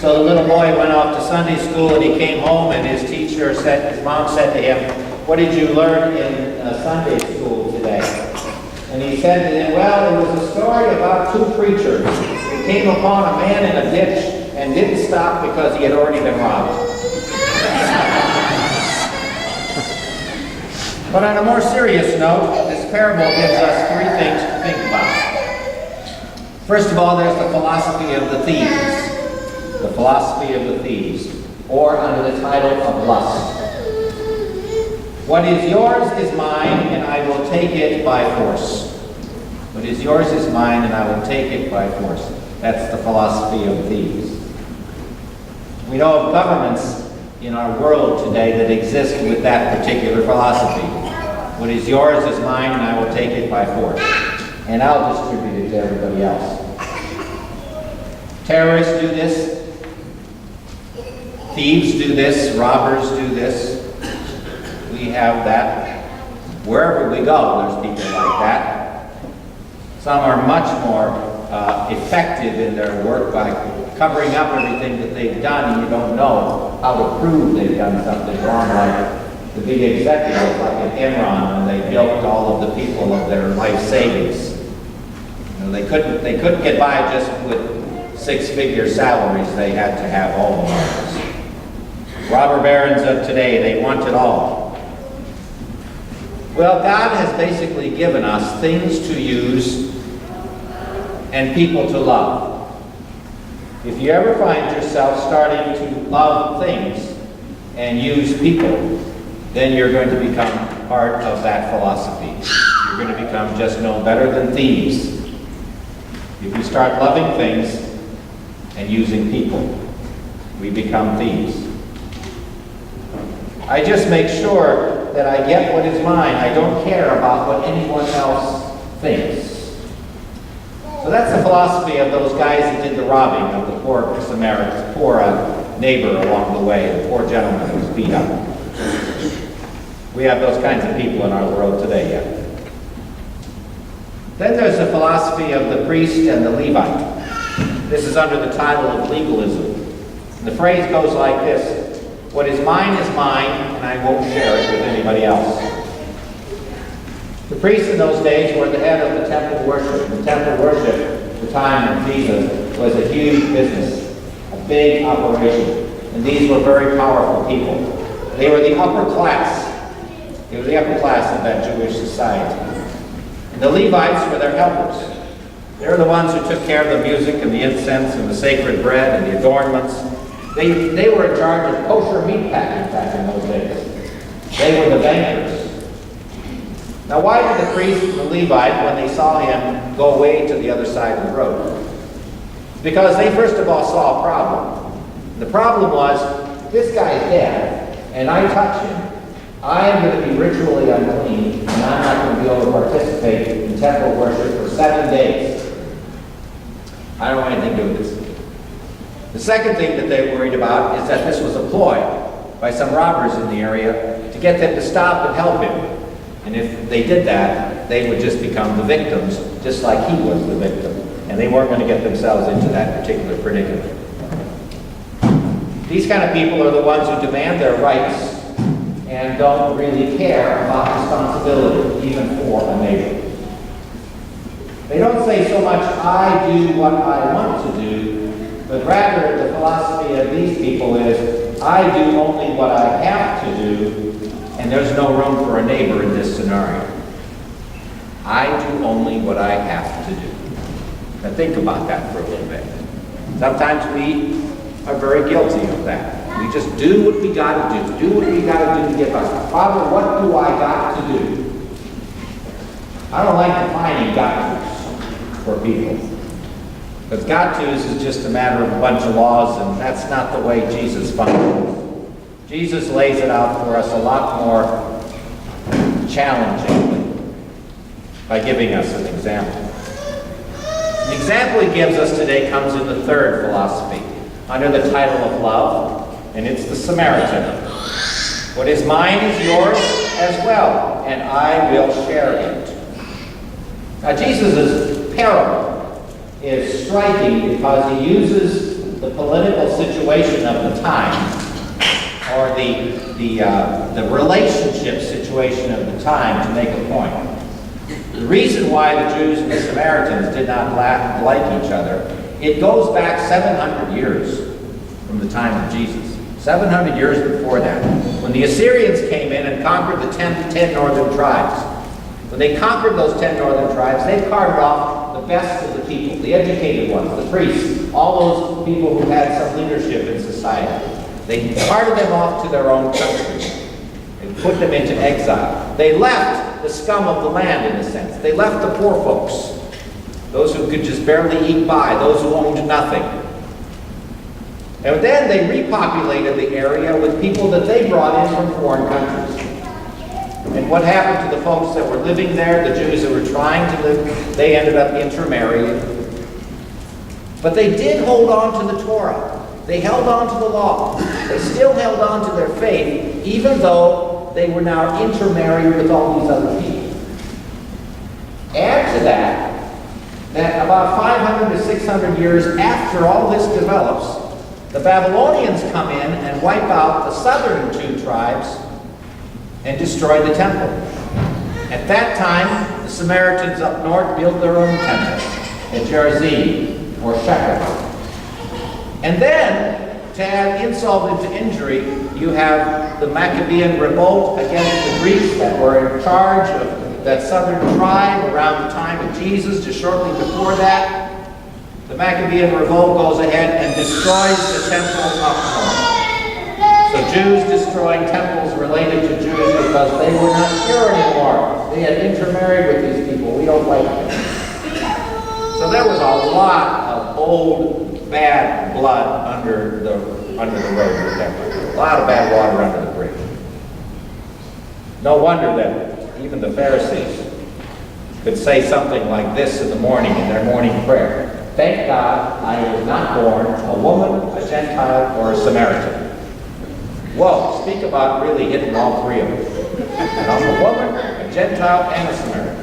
So the little boy went off to Sunday school and he came home and his mom said to him, "What did you learn in Sunday school today?" And he said to them, "Well, it was a story about two preachers who came upon a man in a ditch and didn't stop because he had already been robbed." But on a more serious note, this parable gives us three things to think about. First of all, there's the philosophy of the thieves. The philosophy of the thieves, or under the title of lust. What is yours is mine, and I will take it by force. What is yours is mine, and I will take it by force. That's the philosophy of thieves. We know of governments in our world today that exist with that particular philosophy. What is yours is mine, and I will take it by force. And I'll distribute it to everybody else. Terrorists do this. Thieves do this, robbers do this. We have that. Wherever we go, there's people like that. Some are much more effective in their work by covering up everything that they've done, and you don't know how to prove they've done something wrong, like the big executives, like at Enron, when they bilked all of the people of their life savings. You know, they couldn't get by just with six-figure salaries. They had to have all the marks. Robber barons of today, they want it all. Well, God has basically given us things to use and people to love. If you ever find yourself starting to love things and use people, then you're going to become part of that philosophy. You're going to become just no better than thieves. If you start loving things and using people, we become thieves. I just make sure that I get what is mine. I don't care about what anyone else thinks. So that's the philosophy of those guys that did the robbing of the poor Samaritan, poor neighbor along the way, the poor gentleman who was beat up. We have those kinds of people in our world today yet. Then there's the philosophy of the priest and the Levite. This is under the title of legalism. And the phrase goes like this: "What is mine, and I won't share it with anybody else." The priests in those days were the head of the temple worship. The temple worship at the time of Jesus was a huge business, a big operation. And these were very powerful people. They were the upper class. They were the upper class of that Jewish society. And the Levites were their helpers. They were the ones who took care of the music and the incense and the sacred bread and the adornments. They were in charge of kosher meat packing back in those days. They were the bankers. Now, why did the priest and the Levite, when they saw him, go away to the other side of the road? Because they first of all saw a problem. The problem was, this guy's dead, and I touch him, I am going to be ritually unclean, and I'm not going to be able to participate in temple worship for 7 days. I don't want anything to do with this. The second thing that they worried about is that this was a ploy by some robbers in the area to get them to stop and help him. And if they did that, they would just become the victims, just like he was the victim. And they weren't going to get themselves into that particular predicament. These kind of people are the ones who demand their rights and don't really care about responsibility, even for a neighbor. They don't say so much, "I do what I want to do," but rather the philosophy of these people is, "I do only what I have to do, and there's no room for a neighbor in this scenario." I do only what I have to do. Now think about that for a little bit. Sometimes we are very guilty of that. We just do what we got to do what we got to do to get by. Father, what do I got to do? I don't like defining got-tos for people. Because got-tos is just a matter of a bunch of laws, and that's not the way Jesus functions. Jesus lays it out for us a lot more challengingly by giving us an example. The example he gives us today comes in the third philosophy, under the title of love, and it's the Samaritan. What is mine is yours as well, and I will share it. Now, Jesus' parable is striking because he uses the political situation of the time, or the relationship situation of the time, to make a point. The reason why the Jews and the Samaritans did not like each other, it goes back 700 years from the time of Jesus. 700 years before that, when the Assyrians came in and conquered the 10 northern tribes. When they conquered those 10 northern tribes, they carted off the best of the people, the educated ones, the priests, all those people who had some leadership in society. They carted them off to their own country and put them into exile. They left the scum of the land, in a sense. They left the poor folks, those who could just barely eat by, those who owned nothing. And then they repopulated the area with people that they brought in from foreign countries. And what happened to the folks that were living there, the Jews that were trying to live, they ended up intermarrying. But they did hold on to the Torah. They held on to the law. They still held on to their faith, even though they were now intermarried with all these other people. Add to that about 500 to 600 years after all this develops, the Babylonians come in and wipe out the southern two tribes and destroy the temple. At that time, the Samaritans up north built their own temple at Gerizim or Shechem. And then, to add insult into injury, you have the Maccabean revolt against the Greeks that were in charge of that southern tribe around the time of Jesus, just shortly before that. The Maccabean revolt goes ahead and destroys the temple up north. So Jews destroying temples related to Jews because they were not pure anymore. They had intermarried with these people. We don't like them. So there was a lot of old, bad blood under the road with them. A lot of bad water under the bridge. No wonder that even the Pharisees could say something like this in the morning in their morning prayer. Thank God I was not born a woman, a Gentile, or a Samaritan. Whoa, speak about really hitting all three of them. I'm a woman, a Gentile, and a Samaritan.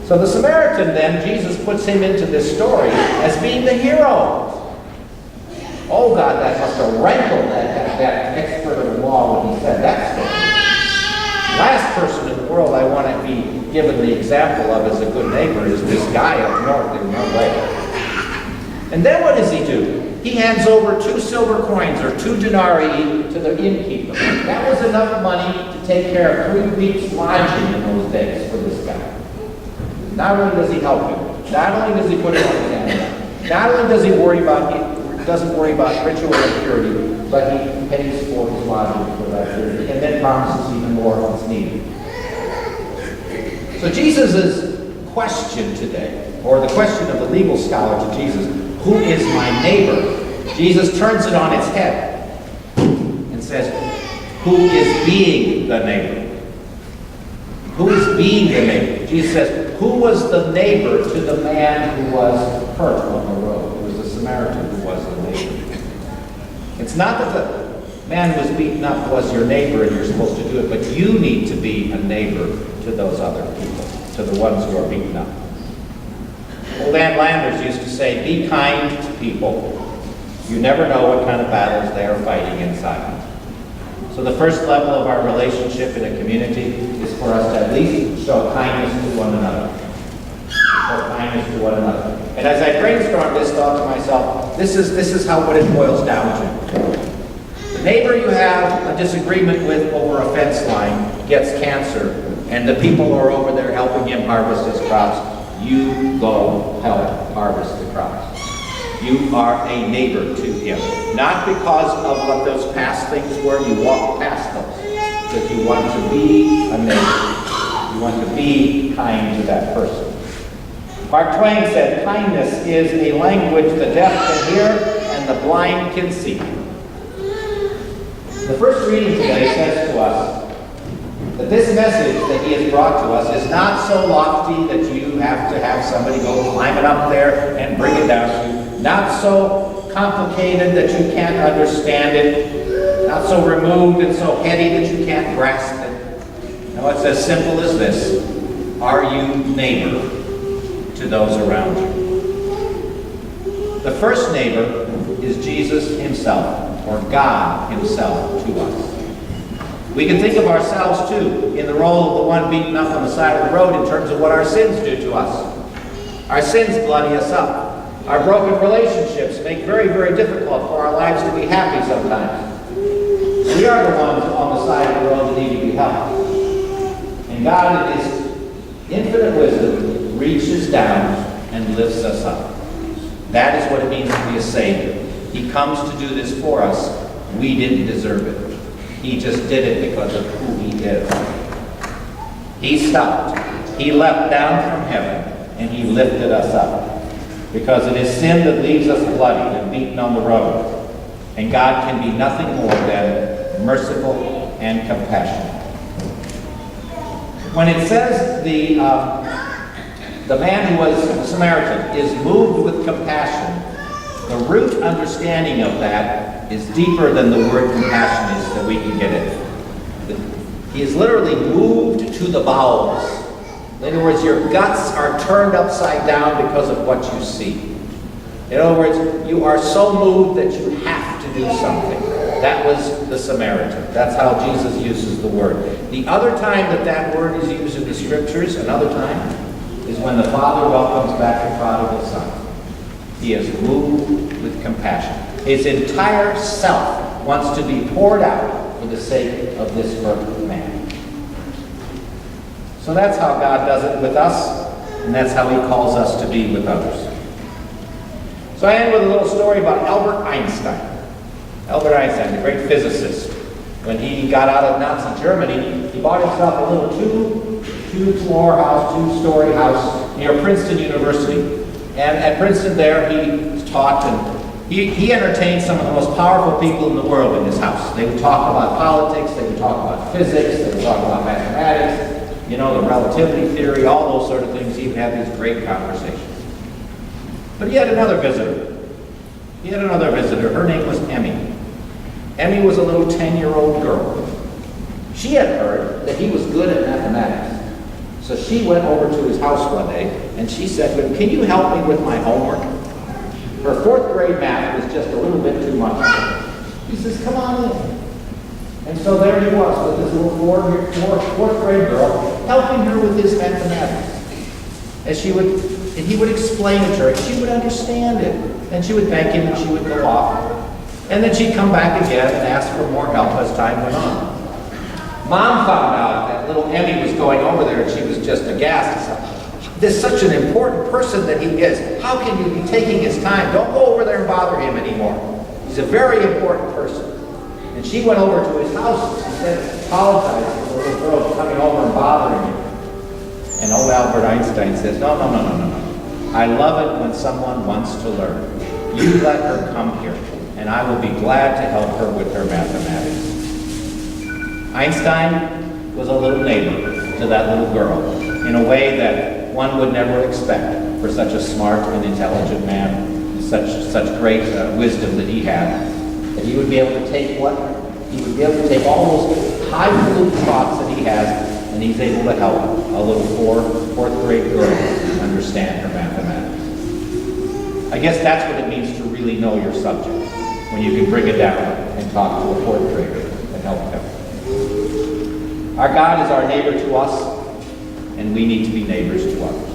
So the Samaritan then, Jesus puts him into this story as being the hero. Oh God, that must have rankled that expert of the law when he said that story. Last person in the world I want to be given the example of as a good neighbor is this guy up north in no way. And then what does he do? He hands over 2 silver coins or 2 denarii to the innkeeper. That was enough money to take care of 3 weeks' lodging in those days for this guy. Not only does he help him, not only does he put him on his hand, not only does he doesn't worry about ritual impurity, but he pays for his lodging for that period, and then promises even more if it's needed. So Jesus' question today, or the question of the legal scholar to Jesus, who is my neighbor? Jesus turns it on its head and says, who is being the neighbor? Who is being the neighbor? Jesus says, who was the neighbor to the man who was hurt on the road? It was the Samaritan who was the neighbor. It's not that the man who was beaten up was your neighbor and you're supposed to do it, but you need to be a neighbor to those other people, to the ones who are beaten up. Old Ann Landers used to say, be kind to people. You never know what kind of battles they are fighting inside. So the first level of our relationship in a community is for us to at least show kindness to one another. Show kindness to one another. And as I brainstormed this, thought to myself, this is how what it boils down to. The neighbor you have a disagreement with over a fence line gets cancer, and the people who are over there helping him harvest his crops, you go help harvest the crops. You are a neighbor to him. Not because of what those past things were, you walk past those. Because you want to be a neighbor. You want to be kind to that person. Mark Twain said, kindness is a language the deaf can hear and the blind can see. The first reading today says to us that this message that he has brought to us is not so lofty that you have to have somebody go climb it up there and bring it down to you. Not so complicated that you can't understand it. Not so removed and so heady that you can't grasp it. No, it's as simple as this. Are you neighbor to those around you? The first neighbor is Jesus himself, or God himself to us. We can think of ourselves, too, in the role of the one beaten up on the side of the road in terms of what our sins do to us. Our sins bloody us up. Our broken relationships make very, very difficult for our lives to be happy sometimes. We are the ones on the side of the road that need to be helped. And God, in his infinite wisdom, reaches down and lifts us up. That is what it means to be a Savior. He comes to do this for us. We didn't deserve it. He just did it because of who he is. He stopped. He leapt down from heaven, and he lifted us up. Because it is sin that leaves us bloody and beaten on the road. And God can be nothing more than merciful and compassionate. When it says the man who was a Samaritan is moved with compassion, the root understanding of that is deeper than the word compassion is that we can get it. He is literally moved to the bowels. In other words, your guts are turned upside down because of what you see. In other words, you are so moved that you have to do something. That was the Samaritan. That's how Jesus uses the word. The other time that word is used in the scriptures, another time, is when the Father welcomes back the prodigal son. He is moved with compassion. His entire self wants to be poured out for the sake of this hurt man. So that's how God does it with us, and that's how he calls us to be with others. So I end with a little story about Albert Einstein. Albert Einstein, the great physicist. When he got out of Nazi Germany, he bought himself a little two-floor house, two-story house near Princeton University. And at Princeton there, he taught, and he entertained some of the most powerful people in the world in his house. They would talk about politics, they would talk about physics, they would talk about mathematics, the relativity theory, all those sort of things. He would have these great conversations. But he had another visitor. Her name was Emmy. Emmy was a little 10-year-old girl. She had heard that he was good at mathematics. So she went over to his house one day, and she said, "Can you help me with my homework?" Her fourth grade math was just a little bit too much. He says, "Come on in." And so there he was with this little fourth grade girl, helping her with his mathematics. And he would explain it to her, and she would understand it. And she would thank him, and she would go off. And then she'd come back again and ask for more help as time went on. Mom found out that little Emmy was going over there, and she was just aghast. She said, "This is such an important person that he is. How can you be taking his time? Don't go over there and bother him anymore. He's a very important person." And she went over to his house, and she said, apologized for the little girl coming over and bothering him. And old Albert Einstein says, No. I love it when someone wants to learn. You let her come here, and I will be glad to help her with her mathematics. Einstein was a little neighbor to that little girl in a way that one would never expect for such a smart and intelligent man, such great wisdom that he had. That he would be able to take all those highfalutin thoughts that he has, and he's able to help a little fourth grade girl understand her mathematics. I guess that's what it means to really know your subject, when you can bring it down and talk to a fourth grader and help him. Our God is our neighbor to us, and we need to be neighbors to others.